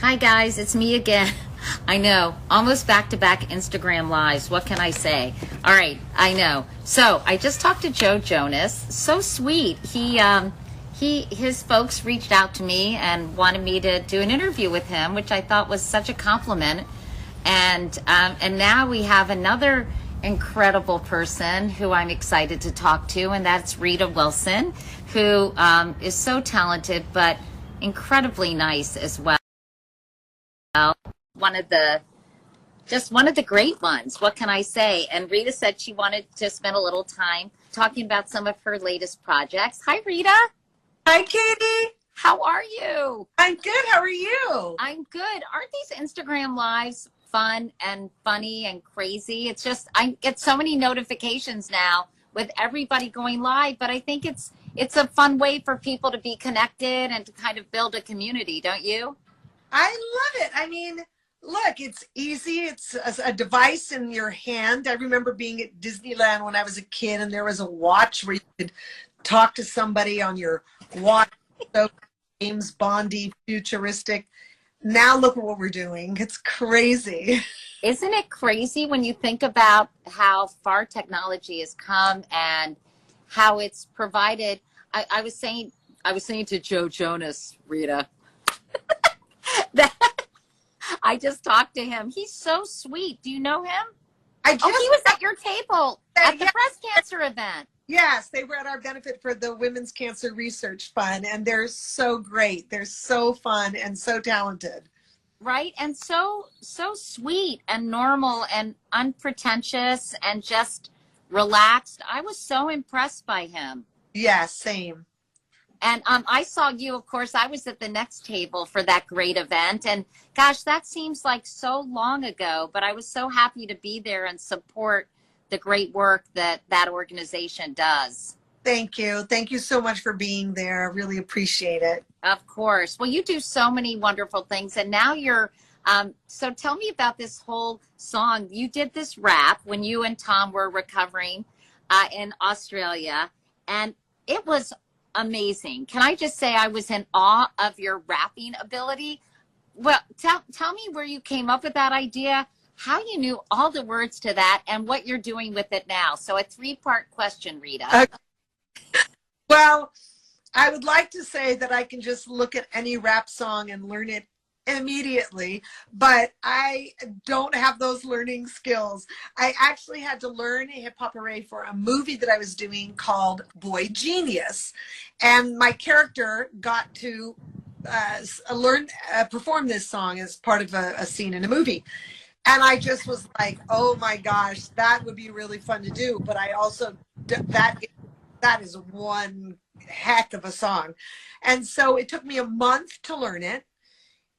Hi guys, it's me again. I know, almost back-to-back Instagram lives. What can I say? All right, I know. So I just talked to Joe Jonas. So sweet. His folks reached out to me and wanted me to do an interview with him, which I thought was such a compliment. And now we have another incredible person who I'm excited to talk to, and that's Rita Wilson, who is so talented but incredibly nice as well. One of the one of the great ones. What can I say? And Rita said she wanted to spend a little time talking about some of her latest projects. Hi, Rita. Hi, Katie. How are you? I'm good. How are you? I'm good. Aren't these Instagram lives fun and funny and crazy? It's just I get so many notifications now with everybody going live, but I think it's a fun way for people to be connected and to kind of build a community, don't you? I love it. I mean, look, it's easy. It's a device in your hand. I remember being at Disneyland when I was a kid, and there was a watch where you could talk to somebody on your watch. So James Bondy, futuristic. Now look at what we're doing. It's crazy. Isn't it crazy when you think about how far technology has come and how it's provided? I was saying to Joe Jonas, Rita, that I just talked to him. He's so sweet. Do you know him? I Oh, just he was at your table at the yes, breast cancer event. yes, they were at our benefit for the Women's Cancer Research Fund, and they're so great. They're so fun and so talented. Right? And so sweet and normal and unpretentious and just relaxed. I was so impressed by him. Yeah, same. And I saw you, of course. I was at the next table for that great event. And gosh, that seems like so long ago, but I was so happy to be there and support the great work that that organization does. Thank you. Thank you so much for being there. I really appreciate it. Of course. Well, you do so many wonderful things. And now you're, so tell me about this whole song. You did this rap when you and Tom were recovering in Australia, and it was amazing. Can I just say I was in awe of your rapping ability? Well, tell me where you came up with that idea, how you knew all the words to that, and what you're doing with it now. So a three-part question, Rita. Well, I would like to say that I can just look at any rap song and learn it immediately, but I don't have those learning skills. I actually had to learn hip hop array for a movie that I was doing called Boy Genius, and my character got to perform this song as part of a scene in a movie. And I just was like, oh my gosh, that would be really fun to do. But I also, that is one heck of a song. And so it took me a month to learn it.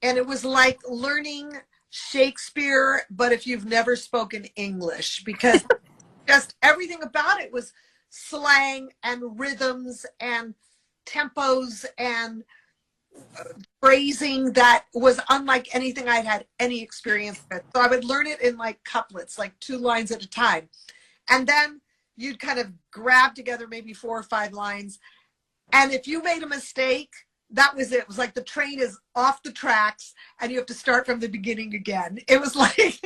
And it was like learning Shakespeare, but if you've never spoken English, because just everything about it was slang and rhythms and tempos and phrasing that was unlike anything I'd had any experience with. So I would learn it in like couplets, like 2 lines at a time. And then you'd kind of grab together maybe 4 or 5 lines. And if you made a mistake, that was it. It was like the train is off the tracks and you have to start from the beginning again. It was like,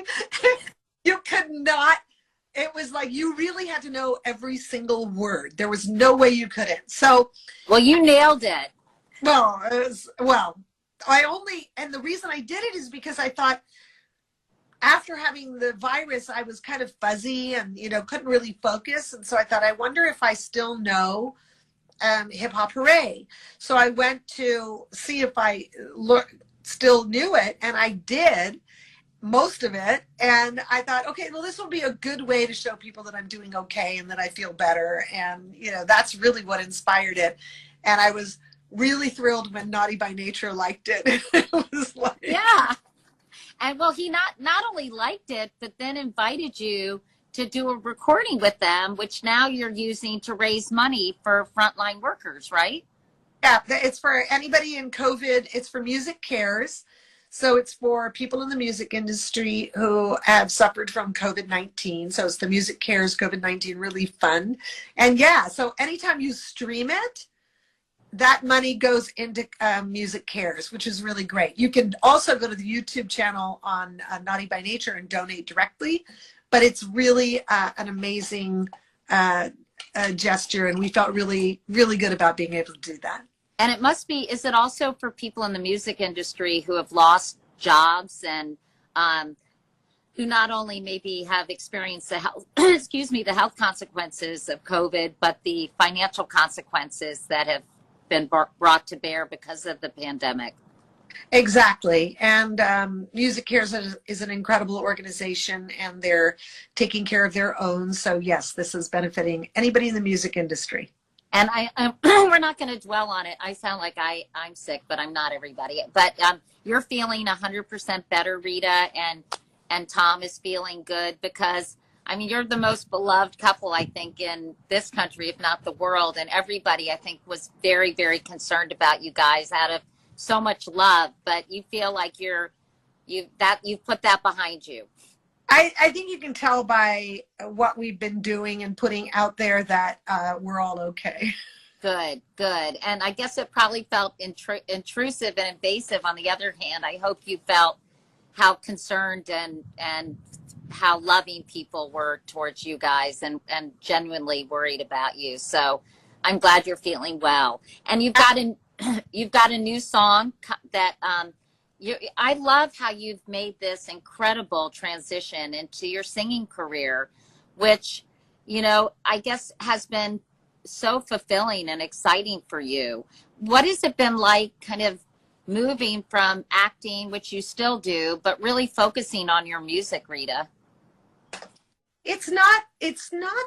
you could not, it was like you really had to know every single word. There was no way you couldn't. So, Well, you nailed it. well, and the reason I did it is because I thought after having the virus, I was kind of fuzzy and, couldn't really focus. And so I thought, I wonder if I still know Hip Hop Hooray. So I went to see if I still knew it, and I did most of it. And I thought, okay, well, this will be a good way to show people that I'm doing okay and that I feel better. And, that's really what inspired it. And I was really thrilled when Naughty by Nature liked it. It was like, yeah. And well, he not only liked it, but then invited you to do a recording with them, which now you're using to raise money for frontline workers, right? yeah, it's for anybody in COVID. It's for Music Cares. So it's for people in the music industry who have suffered from COVID-19. So it's the Music Cares COVID-19 Relief Fund. And yeah, so anytime you stream it, that money goes into Music Cares, which is really great. You can also go to the YouTube channel on Naughty by Nature and donate directly, but it's really an amazing gesture, and we felt really, really good about being able to do that. And it must be, is it also for people in the music industry who have lost jobs and who not only maybe have experienced the health, excuse me, the health consequences of COVID, but the financial consequences that have been brought to bear because of the pandemic? Exactly. And Music Cares is an incredible organization, and they're taking care of their own. So yes, this is benefiting anybody in the music industry. And we're not going to dwell on it. I sound like I'm sick, but I'm not everybody. But you're feeling 100% better, Rita, and Tom is feeling good, because I mean, you're the most beloved couple, I think, in this country, if not the world. And everybody, I think, was very, very concerned about you guys out of so much love. But you feel like you've put that behind you. I think you can tell by what we've been doing and putting out there that we're all okay. Good, good. And I guess it probably felt intrusive and invasive. On the other hand, I hope you felt how concerned and how loving people were towards you guys, and genuinely worried about you. So I'm glad you're feeling well. And you've got a new song that I love how you've made this incredible transition into your singing career, which, you know, I guess has been so fulfilling and exciting for you. What has it been like kind of moving from acting, which you still do, but really focusing on your music, Rita? It's not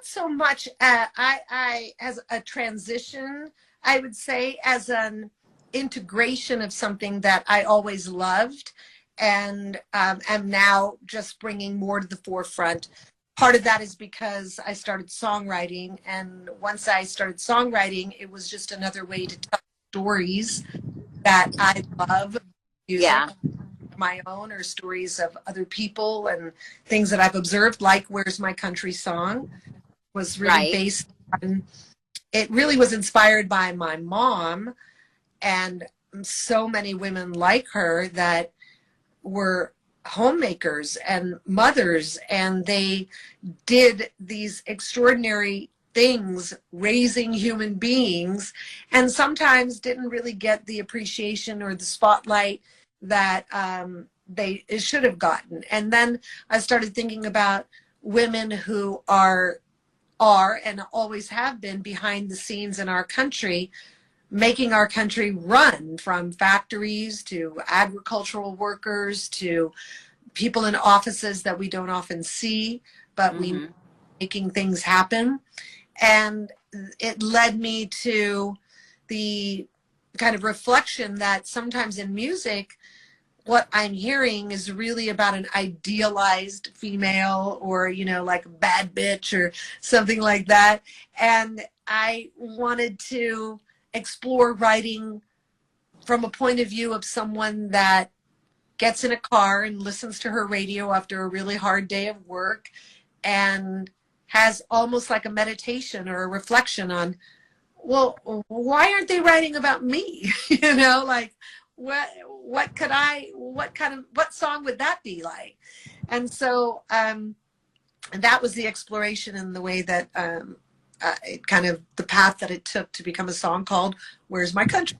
so much I as a transition, I would say, as an integration of something that I always loved, and am now just bringing more to the forefront. Part of that is because I started songwriting, and once I started songwriting, it was just another way to tell stories that I love. Music. Yeah. My own, or stories of other people and things that I've observed, like Where's My Country Song was really based on, it really was inspired by my mom and so many women like her that were homemakers and mothers, and they did these extraordinary things raising human beings, and sometimes didn't really get the appreciation or the spotlight that they should have gotten. And then I started thinking about women who are and always have been behind the scenes in our country, making our country run, from factories to agricultural workers to people in offices that we don't often see, but we making things happen. And it led me to the kind of reflection that sometimes in music, what I'm hearing is really about an idealized female, or, you know, like a bad bitch or something like that. And I wanted to explore writing from a point of view of someone that gets in a car and listens to her radio after a really hard day of work, and has almost like a meditation or a reflection on, well, why aren't they writing about me? You know, like, what song would that be like? And so that was the exploration, and the way that it kind of, the path that it took to become a song called Where's My Country.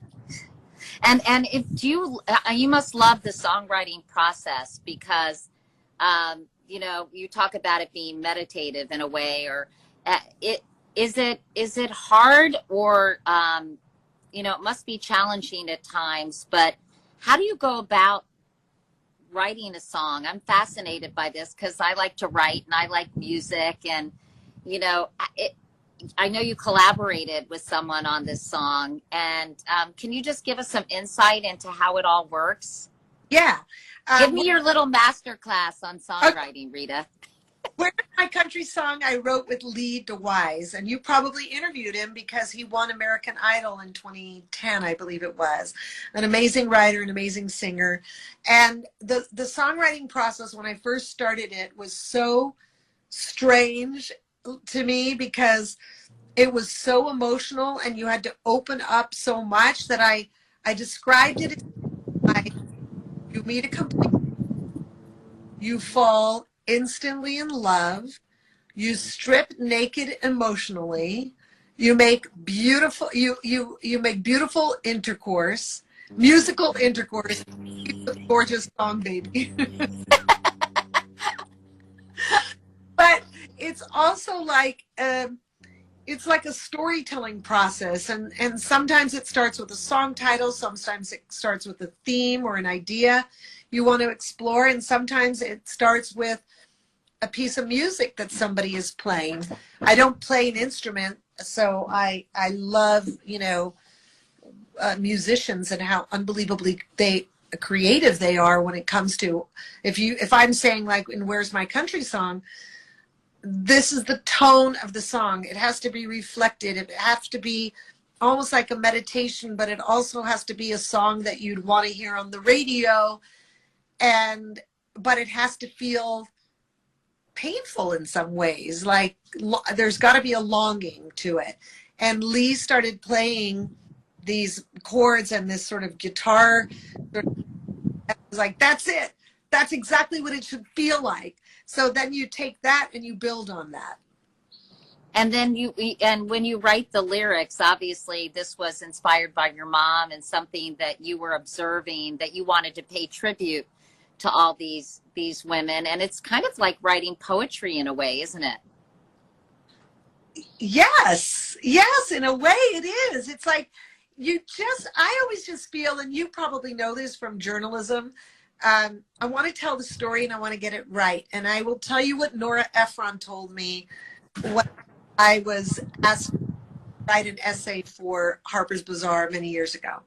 And if you must love the songwriting process, because you know, you talk about it being meditative in a way, or is it hard, or you know, it must be challenging at times, but how do you go about writing a song? I'm fascinated by this because I like to write and I like music, and, you know, I know you collaborated with someone on this song, and can you just give us some insight into how it all works? Yeah. Give me your little master class on songwriting, Rita. Where's My Country Song I wrote with Lee DeWise, and you probably interviewed him because he won American Idol in 2010, I believe it was. An amazing writer, an amazing singer. And the songwriting process, when I first started it, was so strange to me, because it was so emotional, and you had to open up so much that I described it as like you meet a complete, you fall instantly in love, you strip naked emotionally, you make beautiful you make beautiful intercourse, musical intercourse, gorgeous song, baby. But it's also like it's like a storytelling process, and sometimes it starts with a song title, sometimes it starts with a theme or an idea you want to explore, and sometimes it starts with a piece of music that somebody is playing. I don't play an instrument, so I love, you know, musicians and how unbelievably creative they are when it comes to, if I'm saying like in Where's My Country song, this is the tone of the song. It has to be reflected. It has to be almost like a meditation, but it also has to be a song that you'd want to hear on the radio, but it has to feel painful in some ways. Like there's got to be a longing to it. And Lee started playing these chords and this sort of guitar. I was like, that's it. That's exactly what it should feel like. So then you take that and you build on that. And then and when you write the lyrics, obviously this was inspired by your mom and something that you were observing, that you wanted to pay tribute to all these women. And it's kind of like writing poetry in a way, isn't it? Yes, in a way it is. It's like I always just feel, and you probably know this from journalism, I want to tell the story and I want to get it right. And I will tell you what Nora Ephron told me when I was asked to write an essay for Harper's Bazaar many years ago.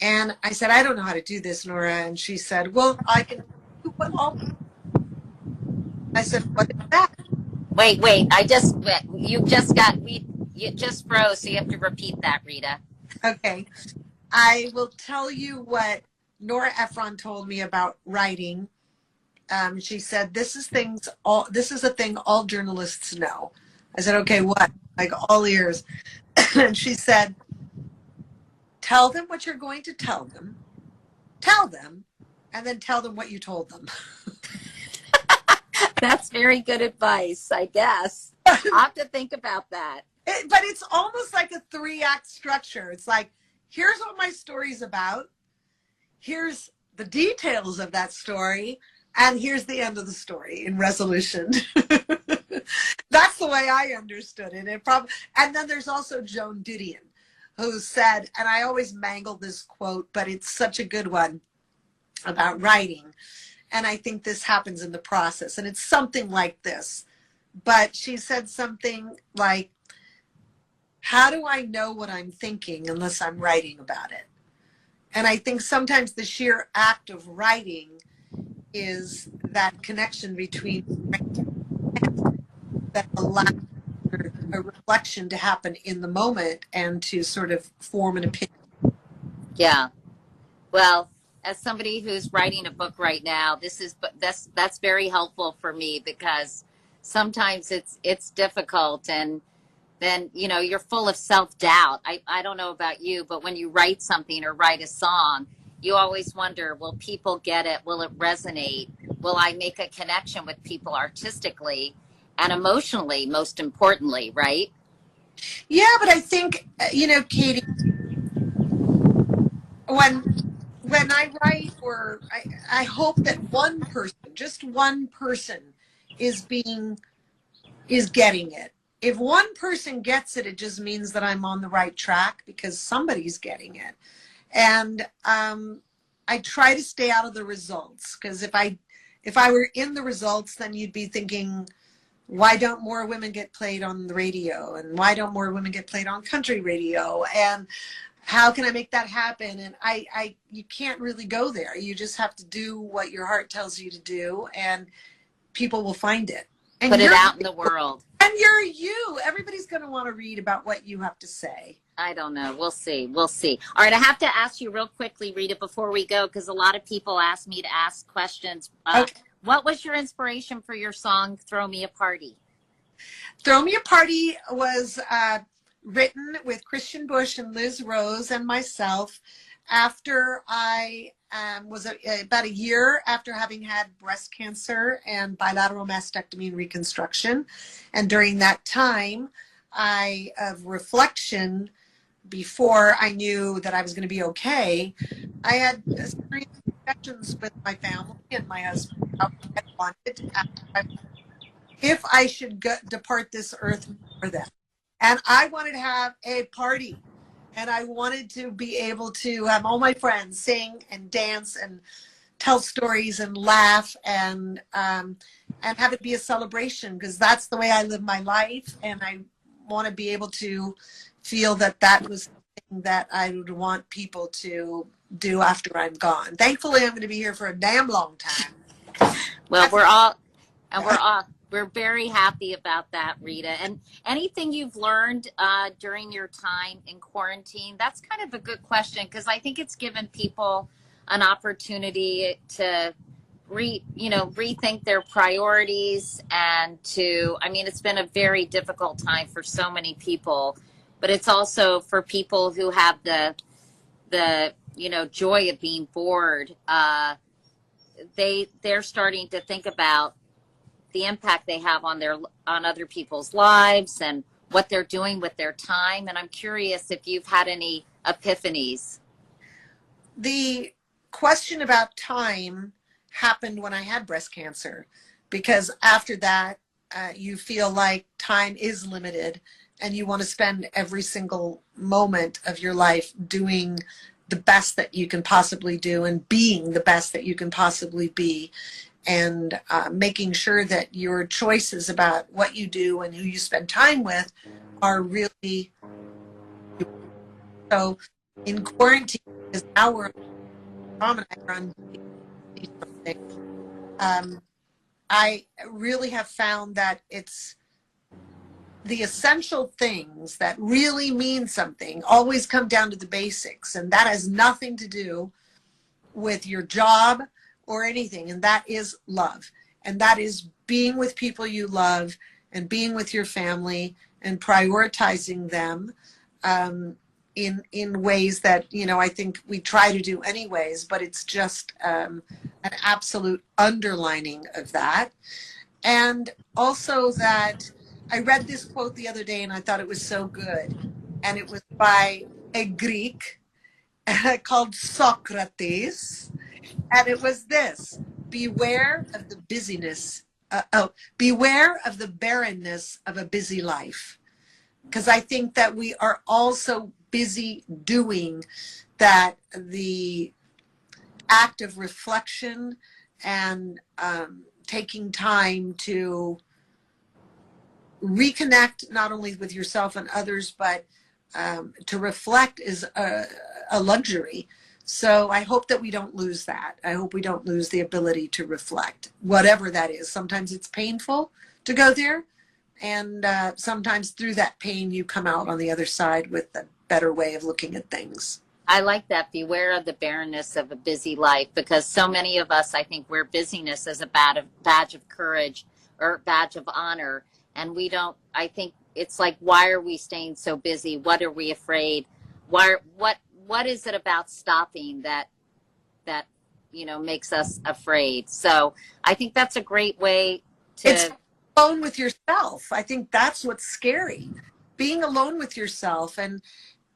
And I said, I don't know how to do this, Nora. And she said, well, I can do what all. I said, what is that? Wait, you just froze, so you have to repeat that, Rita. Okay. I will tell you what Nora Ephron told me about writing. She said, this is a thing all journalists know. I said, okay, what? Like all ears. And she said, tell them what you're going to tell them, and then tell them what you told them. That's very good advice, I guess. I'll have to think about that. But it's almost like a 3-act structure. It's like, here's what my story's about. Here's the details of that story. And here's the end of the story in resolution. That's the way I understood it. And then there's also Joan Didion, who said, and I always mangle this quote, but it's such a good one about writing. And I think this happens in the process. And it's something like this. But she said something like, how do I know what I'm thinking unless I'm writing about it? And I think sometimes the sheer act of writing is that connection between that allows a reflection to happen in the moment and to sort of form an opinion. Yeah. Well, as somebody who's writing a book right now, that's very helpful for me, because sometimes it's difficult, and then, you know, you're full of self-doubt. I don't know about you, but when you write something or write a song, you always wonder, will people get it? Will it resonate? Will I make a connection with people artistically and emotionally, most importantly, right? Yeah, but I think, you know, Katie, when I write, or I hope that one person, just one person, is getting it. If one person gets it, it just means that I'm on the right track, because somebody's getting it. And I try to stay out of the results, because if I were in the results, then you'd be thinking, why don't more women get played on the radio? And why don't more women get played on country radio? And how can I make that happen? And you can't really go there. You just have to do what your heart tells you to do, and people will find it. And put it out in the world. And you're you. Everybody's going to want to read about what you have to say. I don't know. We'll see. We'll see. All right. I have to ask you real quickly, Rita, before we go, because a lot of people ask me to ask questions. Okay. What was your inspiration for your song, Throw Me a Party? Throw Me a Party was written with Christian Bush and Liz Rose and myself after I was about a year after having had breast cancer and bilateral mastectomy and reconstruction. And during that time, of reflection, before I knew that I was going to be okay, I had a series of discussions with my family and my husband how I wanted if I should depart this earth for them. And I wanted to have a party. And I wanted to be able to have all my friends sing and dance and tell stories and laugh and have it be a celebration, because that's the way I live my life. And I want to be able to feel that that was something that I would want people to do after I'm gone. Thankfully, I'm going to be here for a damn long time. Well, we're very happy about that, Rita. And anything you've learned during your time in quarantine, that's kind of a good question, because I think it's given people an opportunity to rethink their priorities and it's been a very difficult time for so many people, but it's also for people who have the joy of being bored. They're starting to think about the impact they have on other people's lives and what they're doing with their time. And I'm curious if you've had any epiphanies. The question about time happened when I had breast cancer, because after that, you feel like time is limited and you want to spend every single moment of your life doing the best that you can possibly do and being the best that you can possibly be, and making sure that your choices about what you do and who you spend time with are really. So in quarantine, because now we're on something, I really have found that it's the essential things that really mean something always come down to the basics, and that has nothing to do with your job or anything, and that is love, and that is being with people you love and being with your family and prioritizing them in ways that I think we try to do anyways, but it's just an absolute underlining of that. And also that I read this quote the other day and I thought it was so good, and it was by a Greek called Socrates. And it was this: beware of the busyness, beware of the barrenness of a busy life. Because I think that we are all so busy doing that the act of reflection and taking time to reconnect not only with yourself and others, but to reflect is a luxury. So I hope that we don't lose that. I hope we don't lose the ability to reflect, whatever that is. Sometimes it's painful to go there, and sometimes through that pain you come out on the other side with a better way of looking at things. I like that. Beware of the barrenness of a busy life, because so many of us, I think, wear busyness as a badge of courage or badge of honor. And we don't, I think it's like, why are we staying so busy? What are we afraid? What is it about stopping that makes us afraid? So I think that's a great way to. It's alone with yourself. I think that's what's scary, being alone with yourself, and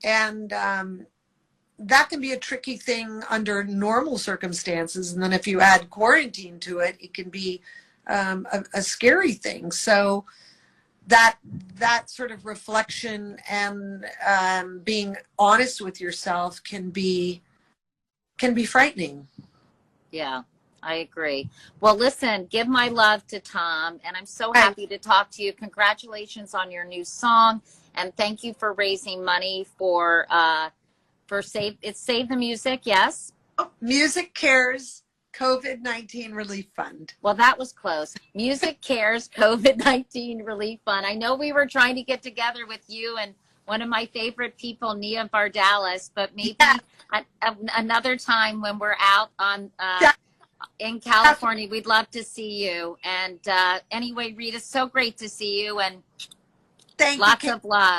that can be a tricky thing under normal circumstances. And then if you add quarantine to it, it can be a scary thing. So that sort of reflection and being honest with yourself can be frightening. Yeah, I agree. Well, listen, give my love to Tom, and I'm so happy to talk to you. Congratulations on your new song, and thank you for raising money for Save the Music. Yes. Music Cares COVID-19 Relief Fund. Well, that was close. Music Cares COVID-19 Relief Fund. I know we were trying to get together with you and one of my favorite people, Nia Vardalos, but maybe another time when we're out on in California. We'd love to see you. And anyway, Rita, so great to see you, and Thank lots you. of love.